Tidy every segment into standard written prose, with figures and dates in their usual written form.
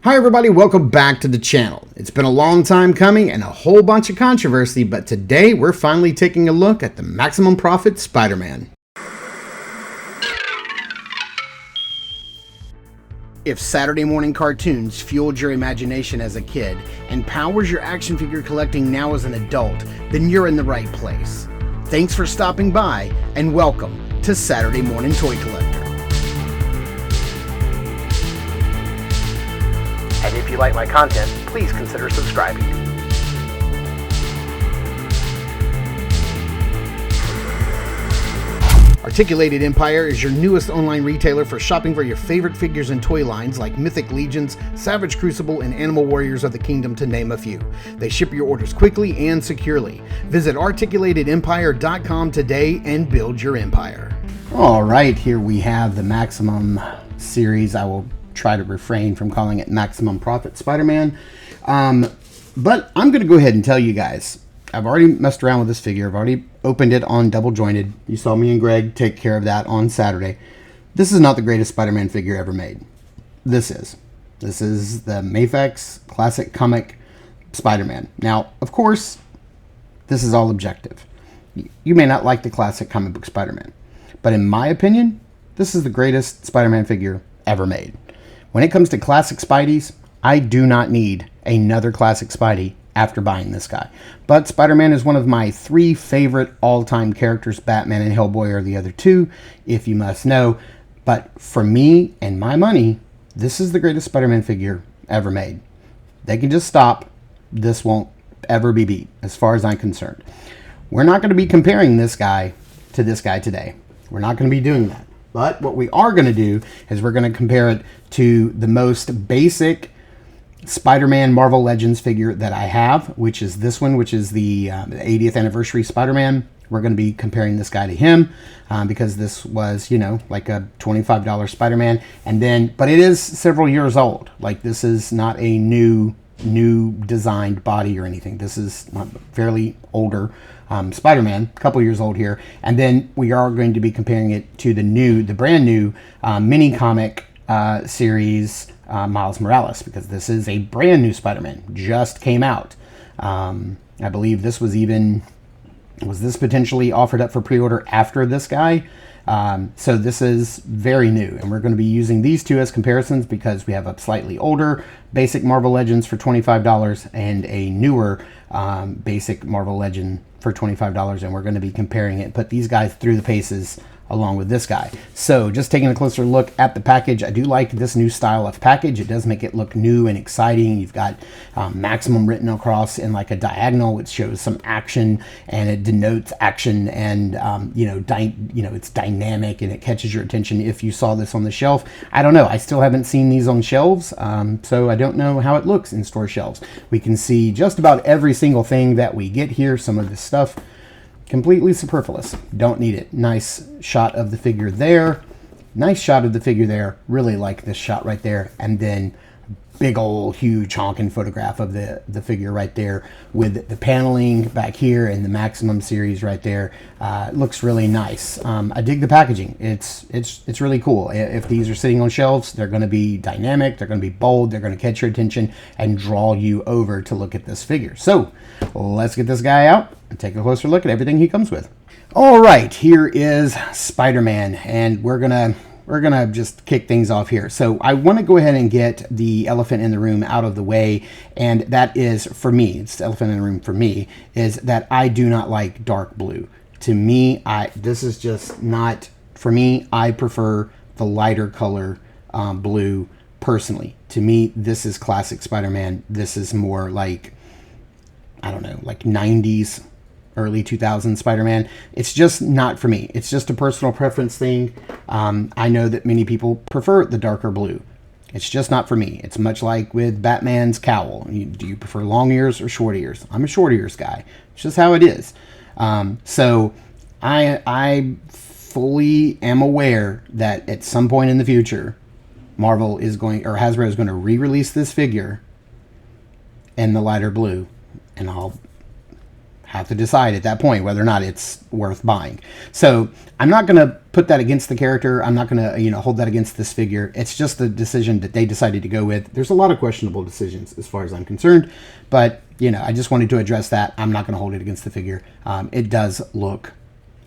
Hi everybody, welcome back to the channel. It's been a long time coming and a whole bunch of controversy, but today we're finally taking a look at the Maximum Profit Spider-Man. If Saturday morning cartoons fueled your imagination as a kid and powers your action figure collecting now as an adult, then you're in the right place. Thanks for stopping by and welcome to Saturday Morning Toy Collector. And if you like my content, please consider subscribing. Articulated Empire is your newest online retailer for shopping for your favorite figures and toy lines like Mythic Legions, Savage Crucible, and Animal Warriors of the Kingdom, to name a few. They ship your orders quickly and securely. Visit articulatedempire.com today and build your empire. All right, here we have the Maximum series. I will try to refrain from calling it Maximum Profit Spider-Man. But I'm going to go ahead and tell you guys, I've already messed around with this figure. I've already opened it on Double Jointed. You saw me and Greg take care of that on Saturday. This is not the greatest Spider-Man figure ever made. This is the Mafex Classic Comic Spider-Man. Now, of course, this is all objective. You may not like the classic comic book Spider-Man, but in my opinion, this is the greatest Spider-Man figure ever made. When it comes to classic Spideys, I do not need another classic Spidey after buying this guy. But Spider-Man is one of my three favorite all-time characters. Batman and Hellboy are the other two, if you must know. But for me and my money, this is the greatest Spider-Man figure ever made. They can just stop. This won't ever be beat, as far as I'm concerned. We're not going to be comparing this guy to this guy today. We're not going to be doing that. But what we are going to do is we're going to compare it to the most basic Spider-Man Marvel Legends figure that I have, which is this one, which is the 80th anniversary Spider-Man. We're going to be comparing this guy to him because this was, you know, like a $25 Spider-Man. And then, but it is several years old. Like, this is not a new designed body or anything. This is not fairly older Spider-Man, a couple years old here. And then we are going to be comparing it to the brand new mini comic series Miles Morales, because this is a brand new Spider-Man, just came out. I believe this was this potentially offered up for pre-order after this guy? So this is very new, and we're going to be using these two as comparisons because we have a slightly older basic Marvel Legends for $25 and a newer basic Marvel Legend for $25, and we're going to be comparing it, put these guys through the paces along with this guy. So just taking a closer look at the package, I do like this new style of package. It does make it look new and exciting. You've got Maximum written across in like a diagonal, which shows some action, and it denotes action, and it's dynamic and it catches your attention if you saw this on the shelf. I don't know, I still haven't seen these on shelves, so I don't know how it looks in store shelves. We can see just about every single thing that we get here. Some of this stuff completely superfluous. Don't need it. Nice shot of the figure there. Nice shot of the figure there. Really like this shot right there. And then big old huge honking photograph of the figure right there with the paneling back here and the Maximum series right there. Looks really nice. I dig the packaging. It's really cool. If these are sitting on shelves, they're going to be dynamic, they're going to be bold, they're going to catch your attention and draw you over to look at this figure. So let's get this guy out and take a closer look at everything he comes with. All right, here is Spider-Man, and we're gonna just kick things off here. So I want to go ahead and get the elephant in the room out of the way, and that is, for me, it's the elephant in the room for me, is that I do not like dark blue. To me, this is just not, for me, I prefer the lighter color blue personally. To me, this is classic Spider-Man. This is more like, I don't know, like 90s, early 2000s Spider-Man. It's just not for me. It's just a personal preference thing. I know that many people prefer the darker blue. It's just not for me. It's much like with Batman's cowl. Do you prefer long ears or short ears? I'm a short ears guy. It's just how it is. So I fully am aware that at some point in the future, Marvel is going, or Hasbro is going to re-release this figure in the lighter blue, and I'll have to decide at that point whether or not it's worth buying. So I'm not going to put that against the character. I'm not going to, hold that against this figure. It's just the decision that they decided to go with. There's a lot of questionable decisions as far as I'm concerned, but, I just wanted to address that. I'm not going to hold it against the figure. It does look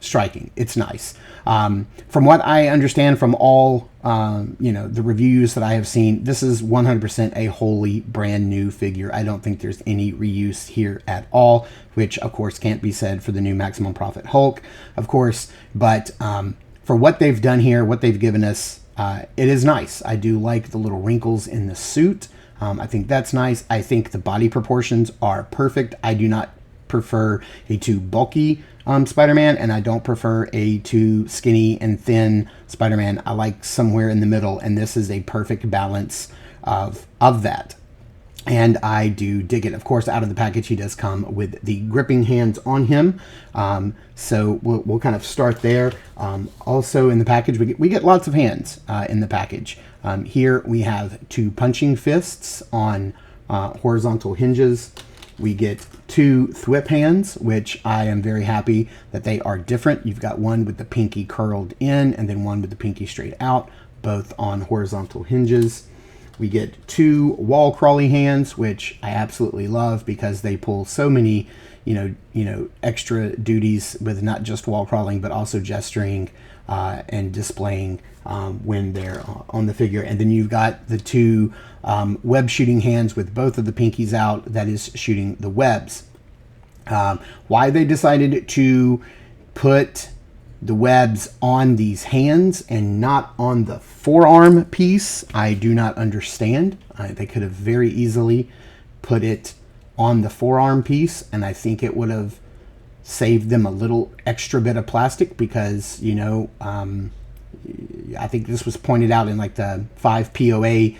striking. It's nice. From what I understand from all, the reviews that I have seen, this is 100% a wholly brand new figure. I don't think there's any reuse here at all, which of course can't be said for the new Maximum Profit Hulk, of course. But for what they've done here, what they've given us, it is nice. I do like the little wrinkles in the suit. I think that's nice. I think the body proportions are perfect. I do not prefer a too bulky Spider-Man, and I don't prefer a too skinny and thin Spider-Man. I like somewhere in the middle, and this is a perfect balance of that. And I do dig it. Of course, out of the package, he does come with the gripping hands on him. So we'll kind of start there. Also in the package, we get lots of hands in the package. Here we have 2 punching fists on horizontal hinges. We get 2 thwip hands, which I am very happy that they are different. You've got one with the pinky curled in and then one with the pinky straight out, both on horizontal hinges. We get 2 wall crawly hands, which I absolutely love because they pull so many, extra duties with not just wall crawling, but also gesturing and displaying when they're on the figure. And then you've got the 2 web shooting hands with both of the pinkies out, that is shooting the webs. Why they decided to put the webs on these hands and not on the forearm piece, I do not understand. They could have very easily put it on the forearm piece, and I think it would have saved them a little extra bit of plastic because, I think this was pointed out in like the 5 POA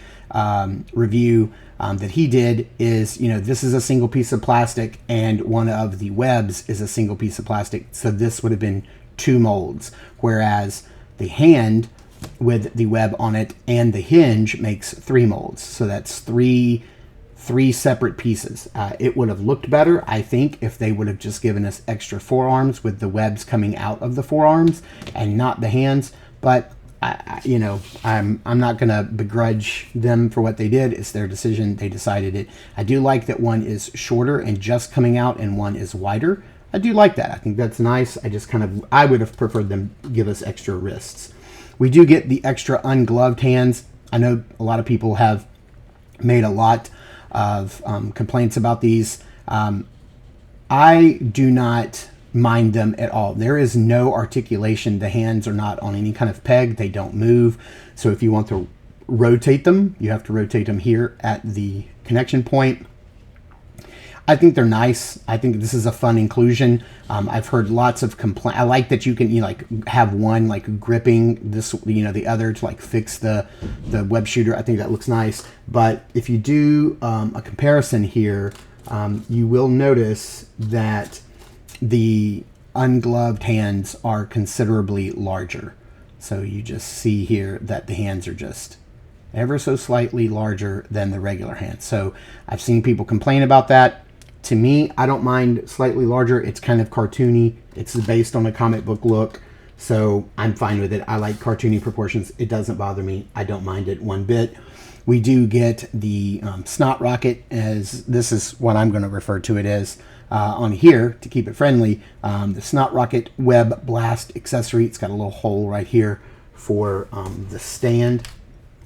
review that he did is, this is a single piece of plastic and one of the webs is a single piece of plastic. So this would have been 2 molds, whereas the hand with the web on it and the hinge makes 3 molds. So that's three separate pieces. It would have looked better, I think, if they would have just given us extra forearms with the webs coming out of the forearms and not the hands. But I'm not going to begrudge them for what they did. It's their decision. They decided it. I do like that one is shorter and just coming out and one is wider. I do like that. I think that's nice. I would have preferred them give us extra wrists. We do get the extra ungloved hands. I know a lot of people have made a lot of complaints about these. I do not mind them at all. There is no articulation. The hands are not on any kind of peg. They don't move. So if you want to rotate them, you have to rotate them here at the connection point. I think they're nice. I think this is a fun inclusion. I've heard lots of complaints. I like that you can have one gripping this, the other to fix the web shooter. I think that looks nice. But if you do a comparison here, you will notice that the ungloved hands are considerably larger. So you just see here that the hands are just ever so slightly larger than the regular hands. So I've seen people complain about that. To me, I don't mind slightly larger. It's kind of cartoony. It's based on a comic book look. So I'm fine with it. I like cartoony proportions. It doesn't bother me. I don't mind it one bit. We do get the snot rocket, as this is what I'm going to refer to it as on here to keep it friendly. The snot rocket web blast accessory. It's got a little hole right here for the stand.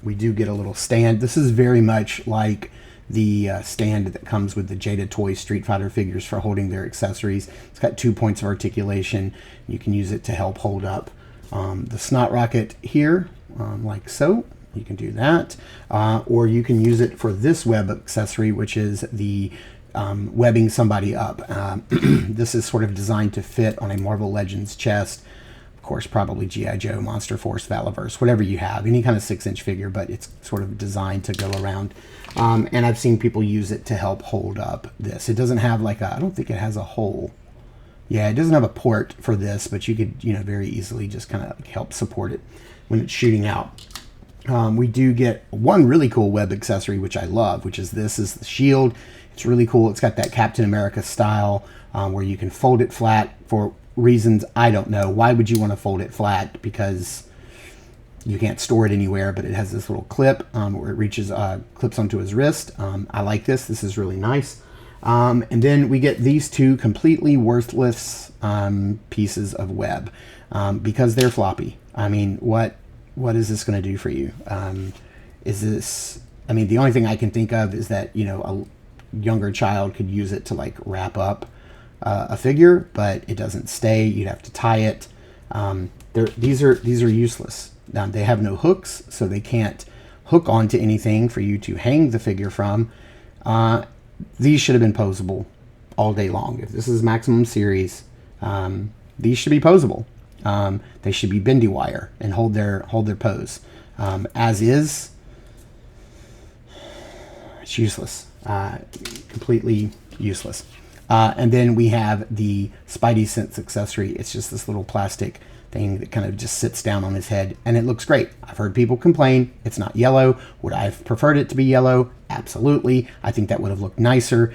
We do get a little stand. This is very much like the stand that comes with the Jada Toys Street Fighter figures for holding their accessories. It's got 2 points of articulation. You can use it to help hold up the snot rocket here, like so. You can do that. Or you can use it for this web accessory, which is the webbing somebody up. This is sort of designed to fit on a Marvel Legends chest. Of course, probably G.I. Joe, Monster Force, Valaverse, whatever you have. Any kind of 6-inch figure, but it's sort of designed to go around. And I've seen people use it to help hold up this. It doesn't have I don't think it has a hole. Yeah, it doesn't have a port for this, but you could, very easily just kind of help support it when it's shooting out. We do get one really cool web accessory, which I love, which is this is the shield. It's really cool. It's got that Captain America style where you can fold it flat for reasons I don't know. Why would you want to fold it flat? Because you can't store it anywhere, but it has this little clip where it reaches, clips onto his wrist. I like this. This is really nice. And then we get these two completely worthless pieces of web because they're floppy. I mean, what is this going to do for you? Is this, I mean, the only thing I can think of is that, you know, a younger child could use it to like wrap up a figure, but it doesn't stay. You'd have to tie it. These are useless. They have no hooks, so they can't hook onto anything for you to hang the figure from. These should have been posable all day long. If this is Maximum Series, these should be posable. They should be bendy wire and hold their pose. As is, it's useless, completely useless. And then we have the Spidey Sense accessory. It's just this little plastic thing that kind of just sits down on his head, and it looks great. I've heard people complain it's not yellow. Would I have preferred it to be yellow? Absolutely. I think that would have looked nicer.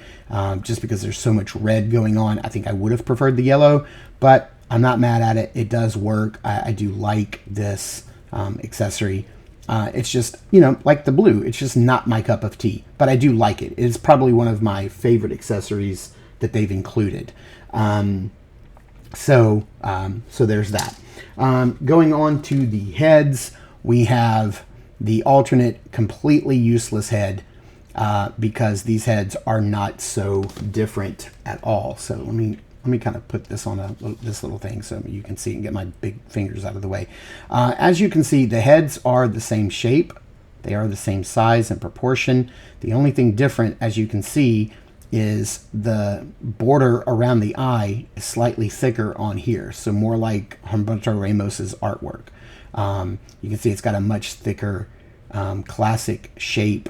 Just because there's so much red going on, I think I would have preferred the yellow, but I'm not mad at it. It does work. I do like this accessory. It's just, you know, like the blue. It's just not my cup of tea, but I do like it. It's probably one of my favorite accessories that they've included. So there's that. Going on to the heads, we have the alternate completely useless head because these heads are not so different at all. So let me kind of put this on this little thing so you can see and get my big fingers out of the way. As you can see, the heads are the same shape. They are the same size and proportion. The only thing different, as you can see, is the border around the eye is slightly thicker on here. So more like Humberto Ramos's artwork. You can see it's got a much thicker classic shape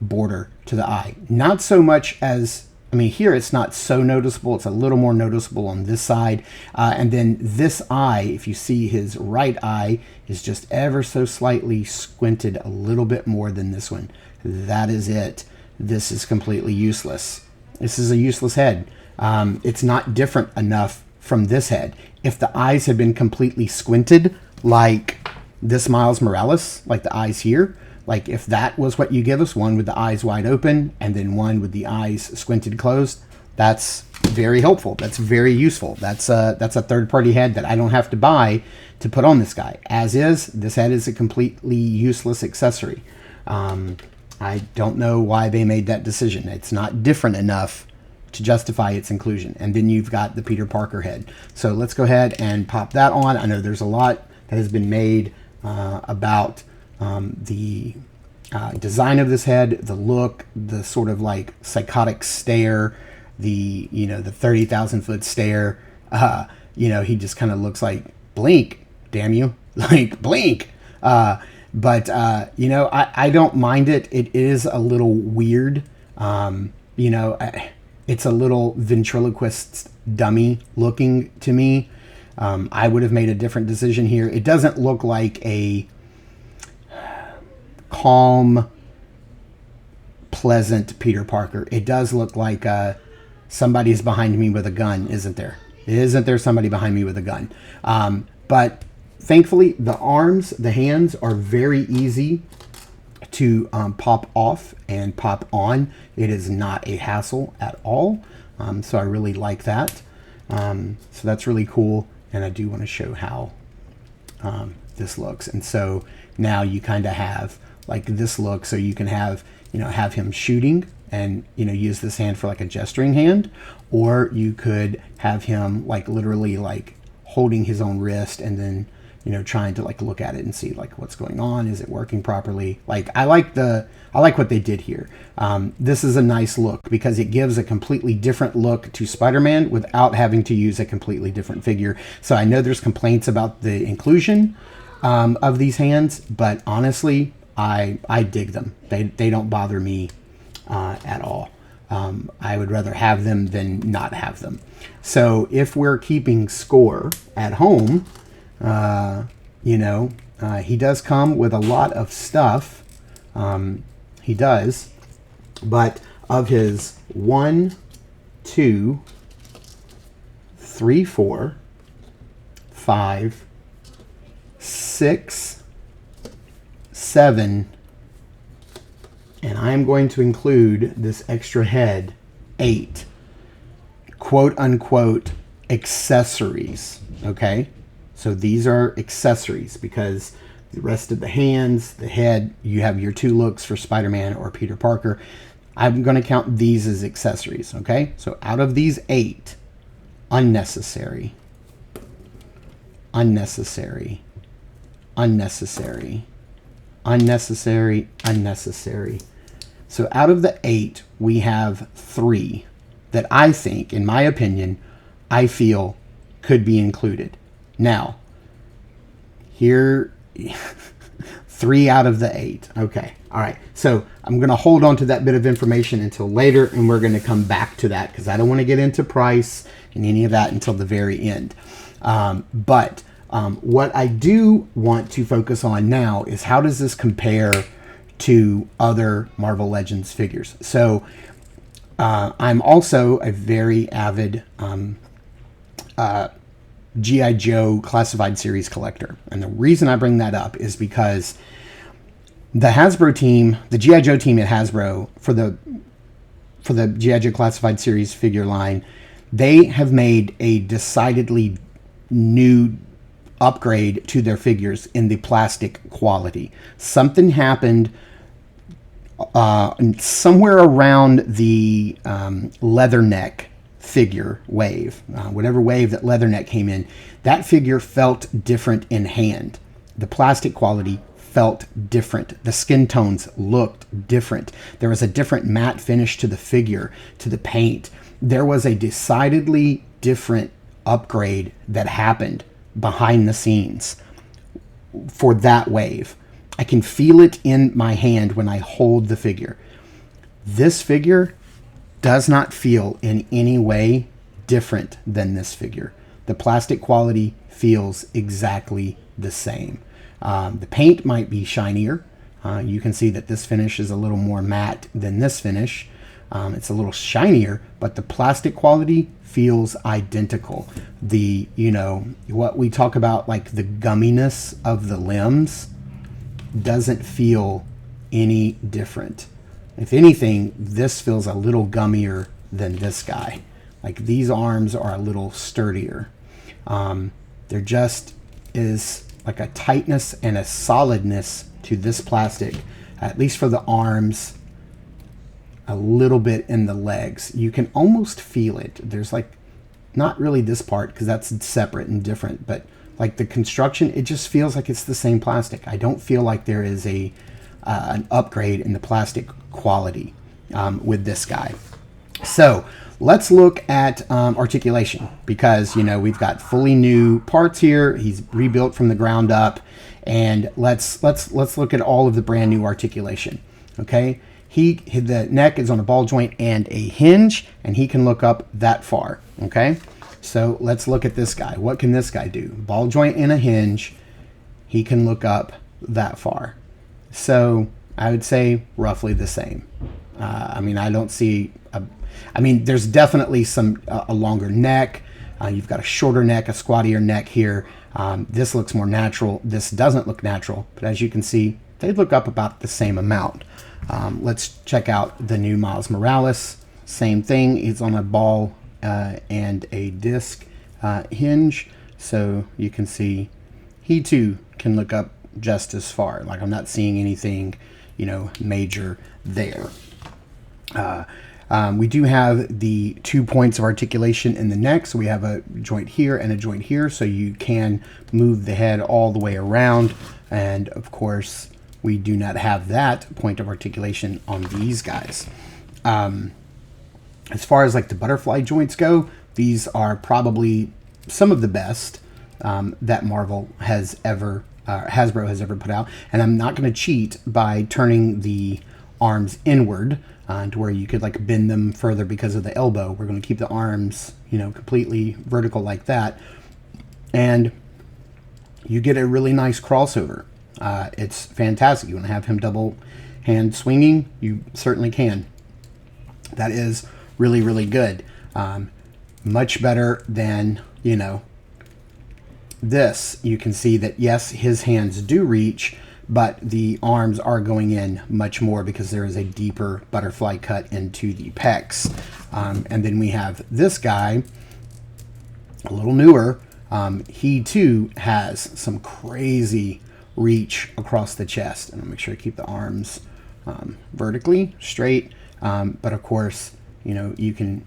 border to the eye. Not so much as, I mean, here it's not so noticeable. It's a little more noticeable on this side. And then this eye, if you see his right eye, is just ever so slightly squinted a little bit more than this one. That is it. This is completely useless. This is a useless head. It's not different enough from this head. If the eyes had been completely squinted, like this Miles Morales, like the eyes here, like if that was what you give us, one with the eyes wide open and then one with the eyes squinted closed, that's very helpful. That's very useful. That's a third-party head that I don't have to buy to put on this guy. As is, this head is a completely useless accessory. I don't know why they made that decision. It's not different enough to justify its inclusion. And then you've got the Peter Parker head. So let's go ahead and pop that on. I know there's a lot that has been made about the design of this head, the look, the sort of like psychotic stare, the 30,000 foot stare. He just kind of looks like blink, damn you, like blink. But I don't mind it. It is a little weird. It's a little ventriloquist dummy looking to me. I would have made a different decision here. It doesn't look like a calm, pleasant Peter Parker. It does look like somebody's behind me with a gun, isn't there? Isn't there somebody behind me with a gun? But thankfully, the arms, the hands are very easy to pop off and pop on. It is not a hassle at all. So I really like that. So that's really cool. And I do want to show how this looks. And so now you kind of have like this look. So you can have him shooting and, use this hand for like a gesturing hand, or you could have him like literally like holding his own wrist and then, trying to like look at it and see like what's going on. Is it working properly? Like I like what they did here. This is a nice look because it gives a completely different look to Spider-Man without having to use a completely different figure. So I know there's complaints about the inclusion of these hands, but honestly, I dig them. They don't bother me at all. I would rather have them than not have them. So if we're keeping score at home, He does come with a lot of stuff. He does. But of his 1, 2, 3, 4, 5, 6, 7, and I'm going to include this extra head, 8, quote unquote, accessories. Okay? So these are accessories because the rest of the hands, the head, you have your 2 looks for Spider-Man or Peter Parker. I'm going to count these as accessories, okay? So out of these 8, unnecessary, unnecessary, unnecessary, unnecessary, unnecessary. So out of the 8, we have 3 that I think, in my opinion, I feel could be included. Now, here, 3 out of the 8. Okay. All right. So I'm going to hold on to that bit of information until later, and we're going to come back to that because I don't want to get into price and any of that until the very end. But what I do want to focus on now is how does this compare to other Marvel Legends figures? So I'm also a very avid G.I. Joe Classified Series collector. And the reason I bring that up is because the Hasbro team, the G.I. Joe team at Hasbro, for the G.I. Joe Classified Series figure line, they have made a decidedly new upgrade to their figures in the plastic quality. Something happened somewhere around the Leatherneck figure wave, whatever wave that Leatherneck came in, that figure felt different in hand. The plastic quality felt different. The skin tones looked different. There was a different matte finish to the figure, to the paint. There was a decidedly different upgrade that happened behind the scenes for that wave. I can feel it in my hand when I hold the figure. This figure does not feel in any way different than this figure. The plastic quality feels exactly the same. The paint might be shinier. You can see that this finish is a little more matte than this finish. It's a little shinier, but the plastic quality feels identical. The, what we talk about, like the gumminess of the limbs, doesn't feel any different. If anything, this feels a little gummier than this guy. Like these arms are a little sturdier. There just is like a tightness and a solidness to this plastic, at least for the arms, a little bit in the legs. You can almost feel it. There's like, not really this part because that's separate and different, but like the construction, it just feels like it's the same plastic. I don't feel like there is an upgrade in the plastic quality with this guy. So let's look at articulation because, we've got fully new parts here. He's rebuilt from the ground up, and let's look at all of the brand new articulation. Okay. The neck is on a ball joint and a hinge, and he can look up that far. Okay. So let's look at this guy. What can this guy do? Ball joint and a hinge. He can look up that far. So I would say roughly the same. I don't see there's definitely a longer neck. You've got a shorter neck, a squattier neck here. This looks more natural. This doesn't look natural, but as you can see, they look up about the same amount. Let's check out the new Miles Morales. Same thing. He's on a ball and a disc hinge, so you can see he too can look up just as far. Like I'm not seeing anything, major there. We do have the 2 points of articulation in the neck, so we have a joint here and a joint here, so you can move the head all the way around, and of course we do not have that point of articulation on these guys. As far as like the butterfly joints go, these are probably some of the best that Marvel has ever, Hasbro has ever put out. And I'm not going to cheat by turning the arms inward to where you could like bend them further because of the elbow. We're going to keep the arms, completely vertical like that. And you get a really nice crossover. It's fantastic. You want to have him double hand swinging, you certainly can. That is really, really good. Much better than, you know, this. You can see that, yes, his hands do reach, but the arms are going in much more because there is a deeper butterfly cut into the pecs. And then we have this guy, a little newer. He too has some crazy reach across the chest. And I'll make sure I keep the arms vertically straight. But of course, you know, you can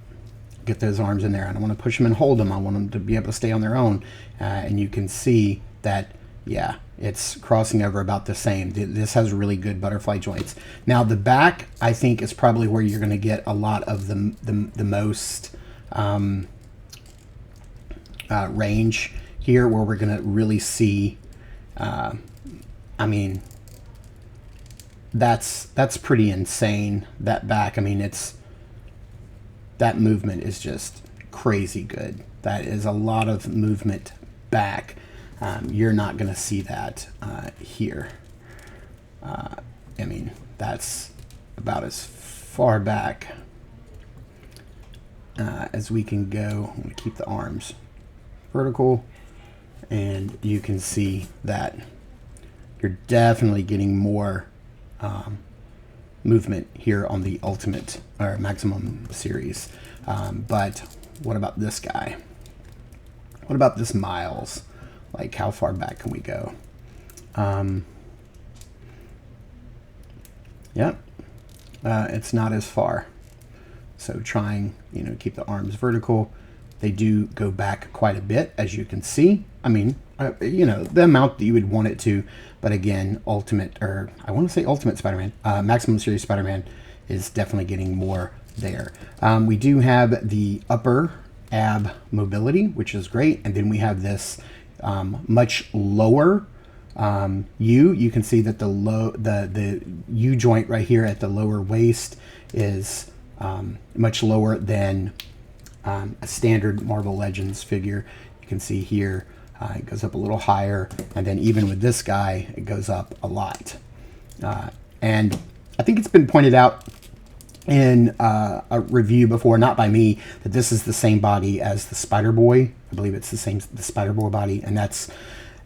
get those arms in there. I don't want to push them and hold them. I want them to be able to stay on their own. And you can see that, yeah, it's crossing over about the same. This has really good butterfly joints. Now the back, I think, is probably where you're going to get a lot of the most range here, where we're going to really see. I mean, that's pretty insane. That back, I mean, that movement is just crazy good. That is a lot of movement back. You're not going to see that here. I mean, that's about as far back as we can go. I'm going to keep the arms vertical, and you can see that you're definitely getting more movement here on the Ultimate or Maximum series. But what about this guy? What about this Miles? Like, how far back can we go? Yep, it's not as far. So trying, you know, keep the arms vertical. They do go back quite a bit, as you can see. I mean, you know, the amount that you would want it to. But again, Ultimate, or I want to say Ultimate Spider-Man, Maximum Series Spider-Man is definitely getting more there. We do have the upper ab mobility, which is great. And then we have this much lower U. You can see that the U joint right here at the lower waist is much lower than a standard Marvel Legends figure. You can see here it goes up a little higher, and then even with this guy, it goes up a lot. And I think it's been pointed out in a review before, not by me, that this is the same body as the Spider-Boy. I believe it's the Spider-Boy body, and that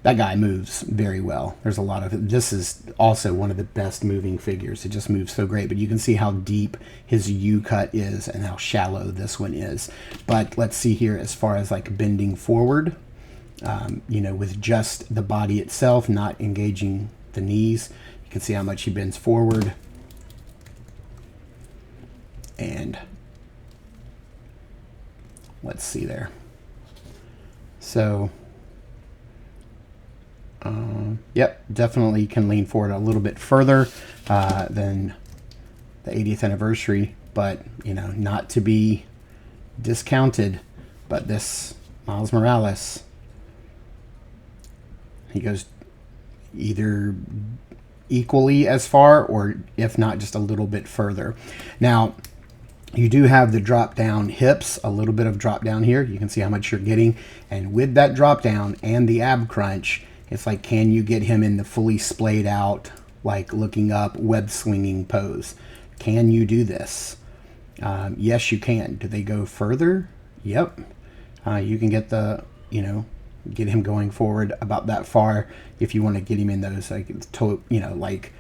guy moves very well. There's a lot of it. This is also one of the best moving figures. It just moves so great, but you can see how deep his U-cut is and how shallow this one is. But let's see here as far as like bending forward, you know, with just the body itself, not engaging the knees. You can see how much he bends forward. And let's see there. So, yep, definitely can lean forward a little bit further than the 80th anniversary, but, you know, not to be discounted. But this Miles Morales, he goes either equally as far, or if not, just a little bit further. Now, you do have the drop down hips, a little bit of drop down here. You can see how much you're getting. And with that drop down and the ab crunch, it's like, can you get him in the fully splayed out, like looking up, web swinging pose? Can you do this? Yes, you can. Do they go further? Yep. You can get the, you know, get him going forward about that far if you want to get him in those, like, you know, like,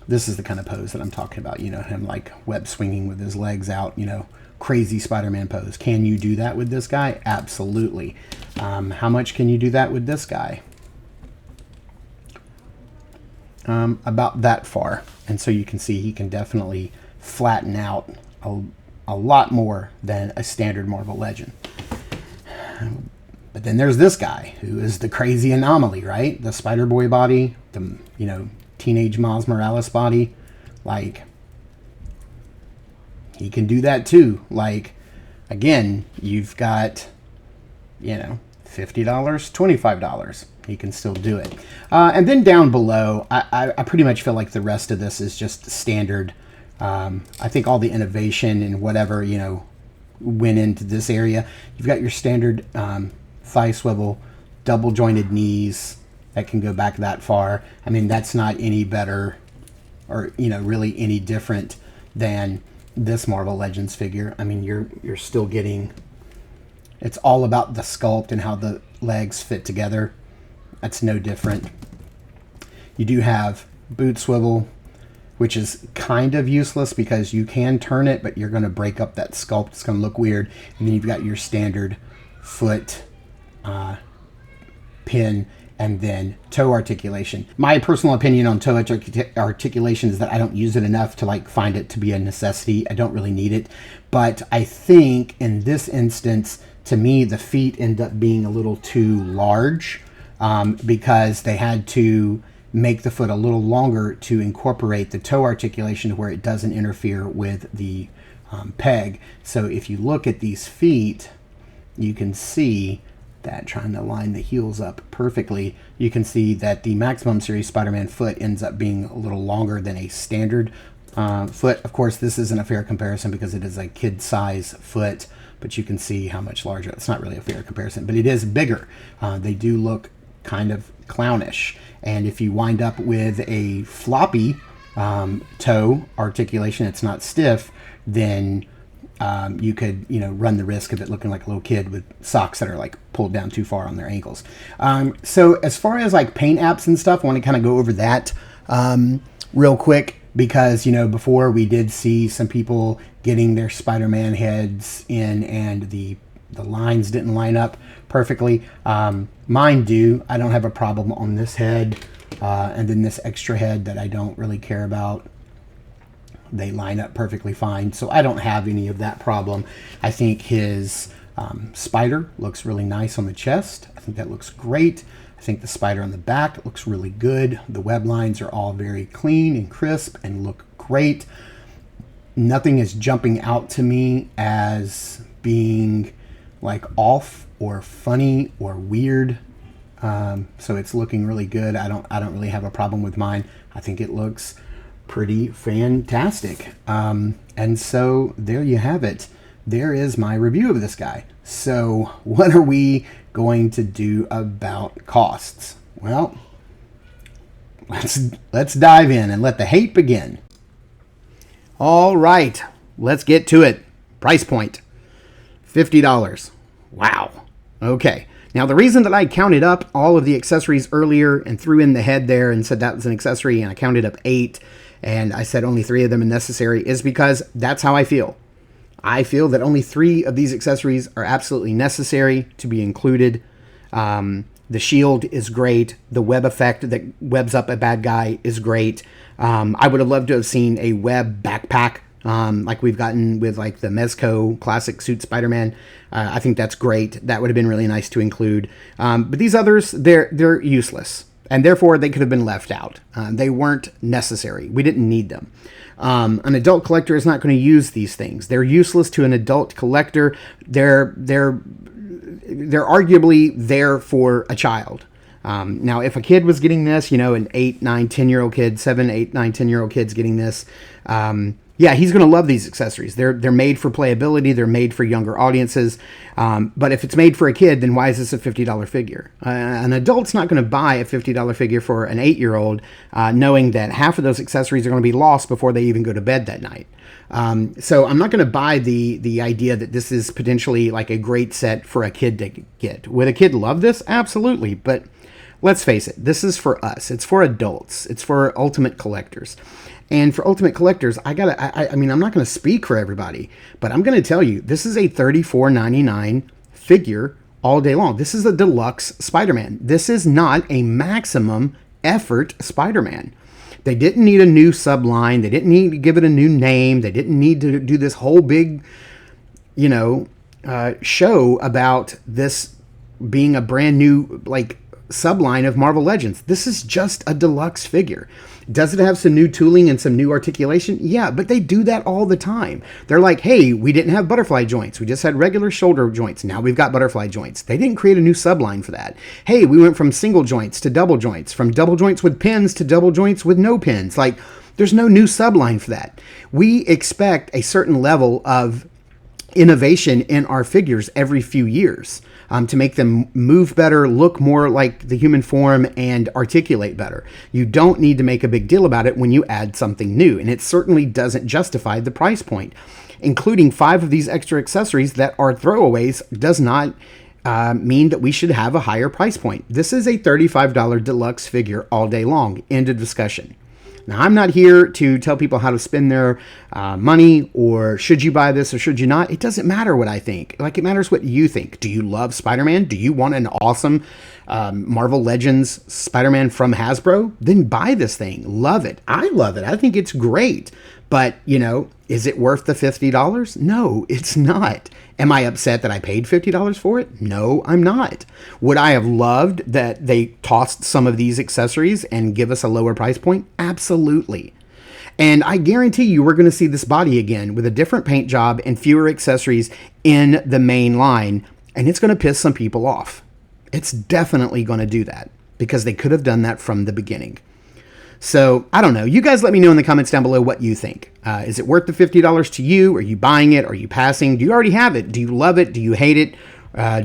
this is the kind of pose that I'm talking about, you know, him like web swinging with his legs out, you know, crazy Spider-Man pose. Can you do that with this guy? Absolutely. How much can you do that with this guy? About that far. And so you can see he can definitely flatten out a lot more than a standard Marvel Legend. But then there's this guy who is the crazy anomaly, right? The Spider-Boy body, the, you know, teenage Miles Morales body. Like, he can do that too. Like, again, you've got, you know, $50, $25. He can still do it. And then down below, I pretty much feel like the rest of this is just standard. I think all the innovation and whatever, you know, went into this area. You've got your standard thigh swivel, double jointed knees, that can go back that far. I mean, that's not any better or, you know, really any different than this Marvel Legends figure. I mean, you're still getting, it's all about the sculpt and how the legs fit together. That's no different. You do have boot swivel, which is kind of useless because you can turn it, but you're going to break up that sculpt. It's going to look weird. And then you've got your standard foot pin and then toe articulation. My personal opinion on toe articulation is that I don't use it enough to like find it to be a necessity. I don't really need it. But I think in this instance, to me, the feet end up being a little too large because they had to make the foot a little longer to incorporate the toe articulation to where it doesn't interfere with the peg. So if you look at these feet, you can see that, trying to line the heels up perfectly, you can see that the Maximum Series Spider-Man foot ends up being a little longer than a standard foot. Of course, this isn't a fair comparison because it is a kid size foot, but you can see how much larger. It's not really a fair comparison, but it is bigger. They do look kind of clownish. And if you wind up with a floppy toe articulation, it's not stiff, then you could, you know, run the risk of it looking like a little kid with socks that are like pulled down too far on their ankles. So as far as like paint apps and stuff, I want to kind of go over that real quick because, you know, before we did see some people getting their Spider-Man heads in and the lines didn't line up perfectly. Mine do. I don't have a problem on this head and then this extra head that I don't really care about. They line up perfectly fine, so I don't have any of that problem. I think his spider looks really nice on the chest. I think that looks great. I think the spider on the back looks really good. The web lines are all very clean and crisp and look great. Nothing is jumping out to me as being like off or funny or weird. So it's looking really good. I don't really have a problem with mine. I think it looks pretty fantastic. And so there you have it. There is my review of this guy. So what are we going to do about costs? Well, let's dive in and let the hate begin. All right, let's get to it. Price point, $50. Wow. Okay. Now, the reason that I counted up all of the accessories earlier and threw in the head there and said that was an accessory, and I counted up 8, and I said only 3 of them are necessary, is because that's how I feel. I feel that only 3 of these accessories are absolutely necessary to be included. The shield is great. The web effect that webs up a bad guy is great. I would have loved to have seen a web backpack like we've gotten with like the Mezco Classic Suit Spider-Man. I think that's great. That would have been really nice to include. But these others, they're useless, and therefore they could have been left out. They weren't necessary. We didn't need them. An adult collector is not going to use these things. They're useless to an adult collector. They're arguably there for a child. Now, if a kid was getting this, you know, an 8, 9, 10-year-old kid, 7, 8, 9, 10-year-old kid's getting this, yeah, he's going to love these accessories. They're made for playability. They're made for younger audiences. But if it's made for a kid, then why is this a $50 figure? An adult's not going to buy a $50 figure for an 8-year-old, knowing that half of those accessories are going to be lost before they even go to bed that night. So I'm not going to buy the idea that this is potentially like a great set for a kid to get. Would a kid love this? Absolutely. But let's face it, this is for us. It's for adults. It's for ultimate collectors. And for ultimate collectors, I mean, I'm not going to speak for everybody, but I'm going to tell you, this is a $34.99 figure all day long. This is a deluxe Spider-Man. This is not a maximum effort Spider-Man. They didn't need a new subline. They didn't need to give it a new name. They didn't need to do this whole big, you know, show about this being a brand new, like, subline of Marvel Legends. This is just a deluxe figure. Does it have some new tooling and some new articulation? Yeah, but they do that all the time. They're like, hey, we didn't have butterfly joints. We just had regular shoulder joints. Now we've got butterfly joints. They didn't create a new subline for that. Hey, we went from single joints to double joints, from double joints with pins to double joints with no pins. Like, there's no new subline for that. We expect a certain level of innovation in our figures every few years to make them move better, look more like the human form, and articulate better. You don't need to make a big deal about it when you add something new, and it certainly doesn't justify the price point. Including 5 of these extra accessories that are throwaways does not mean that we should have a higher price point. This is a $35 deluxe figure all day long. End of discussion. Now, I'm not here to tell people how to spend their money, or should you buy this or should you not. It doesn't matter what I think. Like, it matters what you think. Do you love Spider-Man? Do you want an awesome Marvel Legends Spider-Man from Hasbro? Then buy this thing. Love it. I love it. I think it's great. But, you know, is it worth the $50? No, it's not. Am I upset that I paid $50 for it? No, I'm not. Would I have loved that they tossed some of these accessories and give us a lower price point? Absolutely. And I guarantee you we're going to see this body again with a different paint job and fewer accessories in the main line, and it's going to piss some people off. It's definitely going to do that because they could have done that from the beginning. So, I don't know. You guys let me know in the comments down below what you think. Is it worth the $50 to you? Are you buying it? Are you passing? Do you already have it? Do you love it? Do you hate it?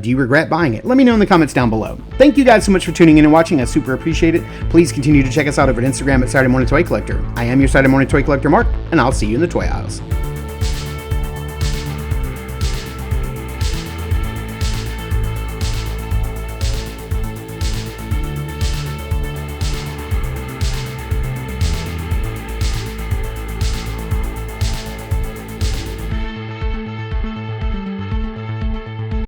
Do you regret buying it? Let me know in the comments down below. Thank you guys so much for tuning in and watching. I super appreciate it. Please continue to check us out over at Instagram at Saturday Morning Toy Collector. I am your Saturday Morning Toy Collector, Mark, and I'll see you in the toy aisles.